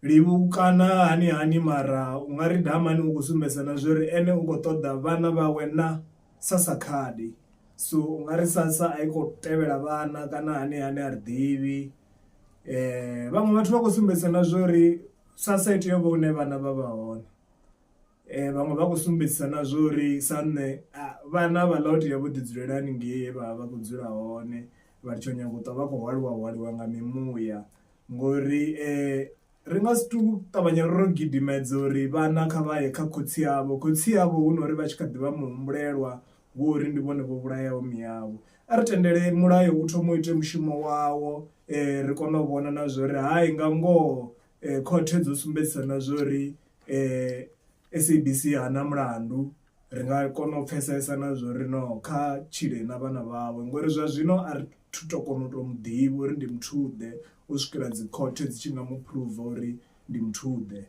livhukana hani mara u nga ri damani u khou sumbedzisa na zwa uri ene u khou ṱoḓa vhana vhawe na sasa khadi. So u nga ri sasa a i khou tevhela vhana kana hani a ri ḓivhi. Vhaṅwe vhathu vha khou sumbedzisa na zwa uri sasa i tea u vha hune vhana vha vha hone. Vhaṅwe vha khou sumbedzisa na zwa uri sa nṋe vhana vhaḽa u tea vho ḓi dzulela haningei vha vha khou dzula hone vha ri tsho nyaga u ṱwa vha khou hwaliwa nga mimuya ngori ri nga si tu ṱavhanya ro gidimedza uri vhana kha vha ye kha khotsi yavho hu no uri vha tshi kha ḓi vha muhumbulelwa wo uri ndi vhone vho vhulayaho miyavho. A ri tendele mulayo u thoma u ite mushumo wawo ri kone u vhona na zwa uri hayi nga ngoho khothe dzo sumbedzisa na zwa uri SABC hana mulandu. Ri nga kona u pfesesa na zwa uri no kha tshile na vhana vhawe ngori zwa zwino a ri to kona u to muḓivha uri ndi muthu ḓe u swikela dzi khothe dzi tshi nga mu phuruva uri ndi muthu ḓe.